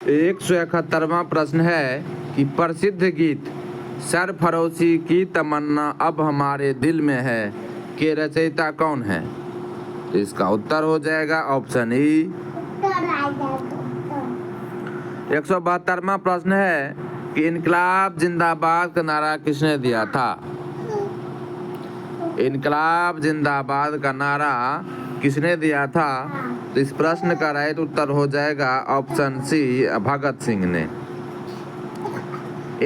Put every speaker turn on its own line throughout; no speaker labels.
171वां प्रश्न है कि प्रसिद्ध गीत सरफरोशी की तमन्ना अब हमारे दिल में है के रचयिता कौन है? तो इसका उत्तर हो जाएगा ऑप्शन ई। 172वां प्रश्न है कि इनकलाब जिंदाबाद का नारा किसने दिया था? इनकलाब जिंदाबाद का नारा किसने दिया था? तो इस प्रश्न का राइट उत्तर हो जाएगा ऑप्शन सी, भगत सिंह ने।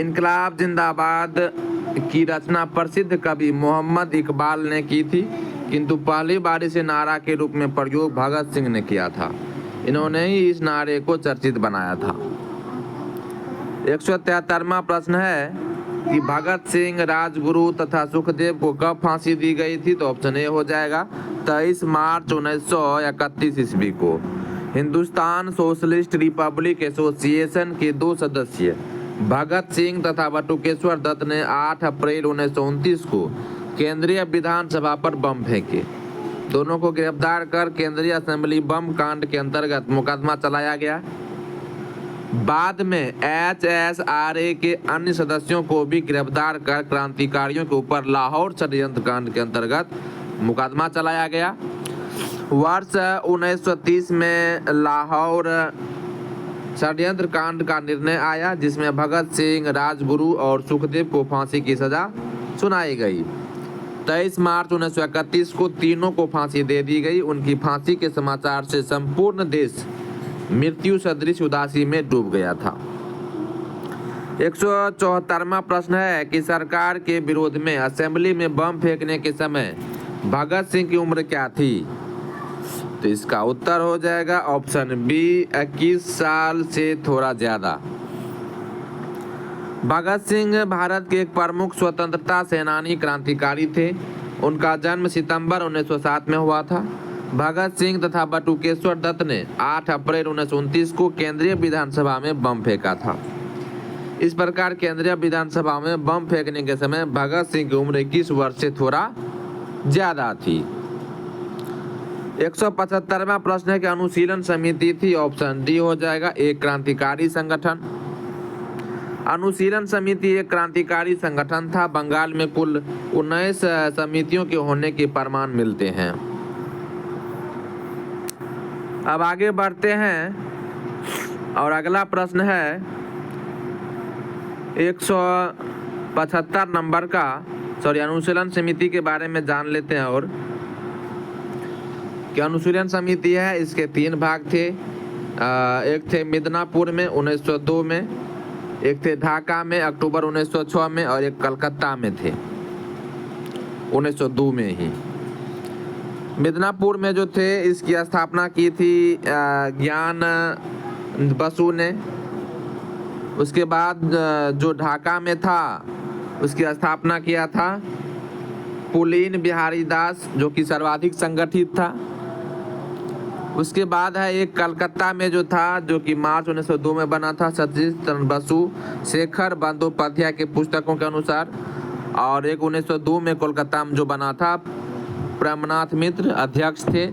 इनकलाब जिंदाबाद की रचना प्रसिद्ध कवि मोहम्मद इकबाल ने की थी, किंतु पहली बार इसे नारा के रूप में प्रयोग भगत सिंह ने किया था। इन्होंने ही इस नारे को चर्चित बनाया था। 173वां प्रश्न है कि भगत सिंह, राजगुरु तथा सुखदेव को कब फांसी दी गई थी? तो ऑप्शन ए हो जाएगा 23 मार्च 1931 ईस्वी को। हिंदुस्तान सोशलिस्ट रिपब्लिक एसोसिएशन के 2 सदस्य भगत सिंह तथा बटुकेश्वर दत्त ने 8 अप्रैल 1929 को केंद्रीय विधानसभा पर बम फेंके। दोनों को गिरफ्तार कर केंद्रीय असेंबली बम कांड के अंतर्गत मुकदमा चलाया गया। बाद में HSRA के अन्य सदस्यों को भी गिरफ्तार कर क्रांतिकारियों के ऊपर लाहौर षड्यंत्र कांड के अंतर्गत मुकदमा चलाया गया। वर्ष 1930 में लाहौर षड्यंत्र कांड का निर्णय आया, जिसमें भगत सिंह, राजगुरु और सुखदेव को फांसी की सजा सुनाई गई। 23 मार्च 1931 को तीनों को फांसी दे दी गई। उनकी फांसी के समाचार से संपूर्ण देश मृत्यु सदृश उदासी में डूब गया था। 174वां प्रश्न है कि सरकार के विरोध में असेंबली में बम फेंकने के समय भगत सिंह की उम्र क्या थी? तो इसका उत्तर हो जाएगा ऑप्शन बी, 21 साल से थोड़ा ज्यादा। भगत सिंह भारत के एक प्रमुख स्वतंत्रता सेनानी क्रांतिकारी थे। उनका जन्म सितंबर 1907 में हुआ था। भगत सिंह तथा बटुकेश्वर दत्त ने 8 अप्रैल 1929 को केंद्रीय विधानसभा में बम फेंका था। इस प्रकार केंद्रीय विधानसभा में बम फेंकने के समय भगत सिंह की उम्र 21 वर्ष से थोड़ा ज्यादा थी। 175वां प्रश्न है कि अनुशीलन समिति थी। ऑप्शन डी हो जाएगा, एक क्रांतिकारी संगठन। अनुशीलन समिति एक क्रांतिकारी संगठन था। बंगाल में कुल 19 समितियों के होने के प्रमाण मिलते हैं। अब आगे बढ़ते हैं और अगला प्रश्न है 175 नंबर का, अनुशीलन समिति के बारे में जान लेते हैं। और क्या अनुशीलन समिति है, इसके 3 भाग थे। एक थे मिदनापुर में 1902 में, एक थे ढाका में अक्टूबर 1906 में, और एक कलकत्ता में थे 1902 में ही। मिदनापुर में जो थे इसकी स्थापना की थी ज्ञान बसु ने। उसके बाद जो ढाका में था उसकी स्थापना किया था पुलीन बिहारी दास, जो कि सर्वाधिक संगठित था। उसके बाद है एक कलकत्ता में जो था, जो कि मार्च 1902 में बना था सतीश चंद्र बसु, शेखर बंदोपाध्याय के पुस्तकों के अनुसार। और एक 1902 में कोलकाता में जो बना था, प्रेमनाथ मित्र अध्यक्ष थे,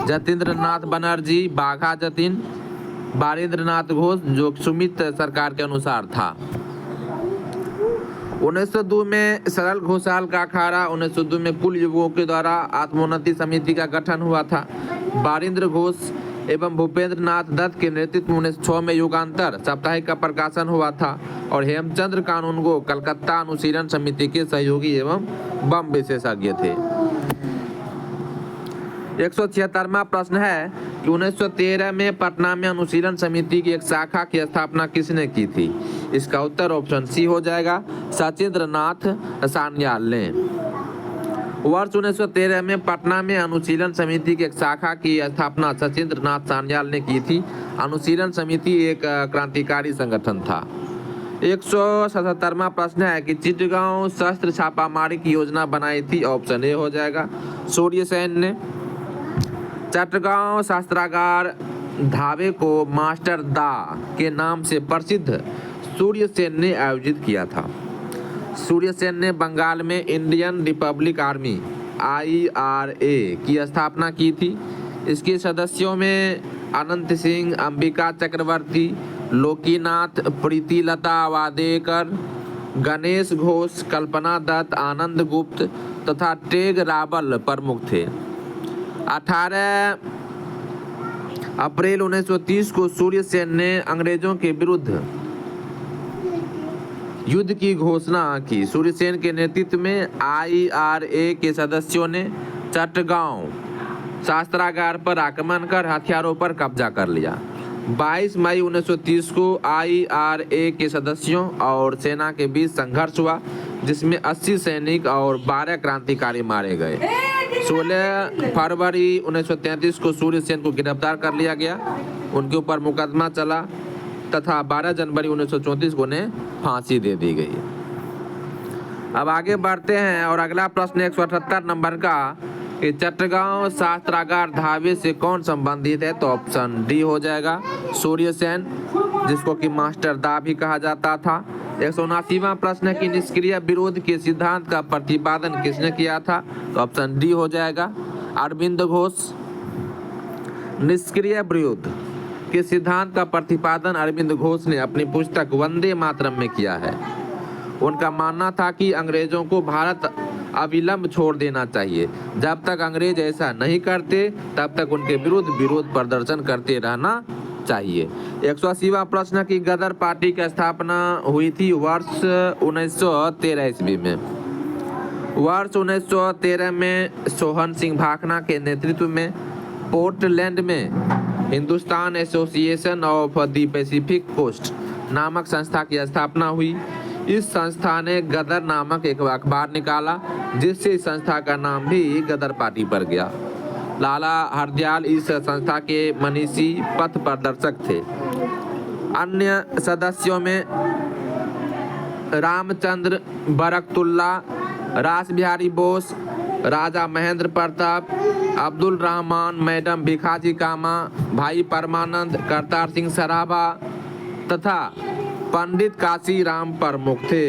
जतीन्द्र नाथ बनर्जी, बाघा जतीन, बारिंद्र नाथ घोष, जो सुमित सरकार के अनुसार था। 1902 में सरल घोषाल का अखाड़ा, 1902 में कुल युवकों के द्वारा आत्मोन्नति समिति का गठन हुआ था। बारिंद्र घोष एवं भूपेंद्र नाथ दत्त के नेतृत्व में 1906 में युगांतर साप्ताहिक का प्रकाशन हुआ था। और हेमचंद्र कानूनगो कलकत्ता अनुशीलन समिति के सहयोगी एवं बम विशेषज्ञ थे। 176वां प्रश्न है कि 1913 में पटना में अनुशीलन समिति की एक शाखा की स्थापना किसने की थी? इसका उत्तर ऑप्शन सी हो जाएगा, सचिंद्र नाथ सान्याल ने। वर्ष 1913 में पटना में अनुशीलन समिति की एक शाखा की स्थापना सचिंद्र नाथ सान्याल ने की थी। अनुशीलन समिति एक क्रांतिकारी संगठन था। 177वां प्रश्न है कि चिटगांव शस्त्र छापामारी की योजना बनाई थी। ऑप्शन ए हो जाएगा, सूर्य सेन ने। चटगांव शस्त्रागार ढाबे को मास्टर दा के नाम से प्रसिद्ध सूर्य सेन ने आयोजित किया था। सूर्य सेन ने बंगाल में इंडियन रिपब्लिक आर्मी IRA की स्थापना की थी। इसके सदस्यों में अनंत सिंह, अंबिका चक्रवर्ती, लोकीनाथ, प्रीतिलता वाडेकर, गणेश घोष, कल्पना दत्त, आनंद गुप्त तथा टेग रावल प्रमुख थे। 18 अप्रैल 1930 को सूर्यसेन ने अंग्रेजों के विरुद्ध युद्ध की घोषणा की। सूर्यसेन के नेतृत्व में IRA के सदस्यों ने चट्टगांव शस्त्रागार पर आक्रमण कर हथियारों पर कब्जा कर लिया। 22 मई 1930 को IRA के सदस्यों और सेना के बीच संघर्ष हुआ, जिसमें 80 सैनिक और 12 क्रांतिकारी मारे गए। 16 फरवरी 1933 को सूर्यसेन को गिरफ्तार कर लिया गया, उनके ऊपर मुकदमा चला तथा 12 जनवरी 1934 को उन्हें फांसी दे दी गई। अब आगे बढ़ते हैं और अगला प्रश्न 178 नंबर का कि चट्टगांव शस्त्रागार धावे से कौन संबंधित है? तो ऑप्शन डी हो जाएगा, सूर्यसेन, जिसको कि मास्टर दा भी कहा जाता था। 179वां प्रश्न है कि निष्क्रिय विरोध के सिद्धांत का प्रतिपादन किसने किया था? तो ऑप्शन डी हो जाएगा, अरविंद घोष। निष्क्रिय विरोध के सिद्धांत का प्रतिपादन अरविंद घोष ने अपनी पुस्तक वंदे मातरम में किया है। उनका मानना था कि अंग्रेजों को भारत अविलंब छोड़ देना चाहिए। जब तक अंग्रेज ऐसा नहीं करते तब तक उनके विरुद्ध विरोध प्रदर्शन करते रहना चाहिए। 180वां प्रश्न की गदर पार्टी की स्थापना हुई थी वर्ष 1913 ईस्वी में। वर्ष 1913 में सोहन सिंह भाखना के नेतृत्व में पोर्टलैंड में Hindustan association of the Pacific coast नामक संस्था की स्थापना हुई। इस संस्था ने गदर नामक एक अखबार निकाला, जिससे इस संस्था का नाम भी गदर पार्टी पर गया। लाला हरदयाल इस संस्था के मनीषी पथ प्रदर्शक थे। अन्य सदस्यों में रामचंद्र बरकतुल्ला, रास बिहारी बोस, राजा महेंद्र प्रताप, अब्दुल रहमान, मैडम भिखाजी कामा, भाई परमानंद, करतार सिंह सराभा तथा पंडित काशी राम प्रमुख थे।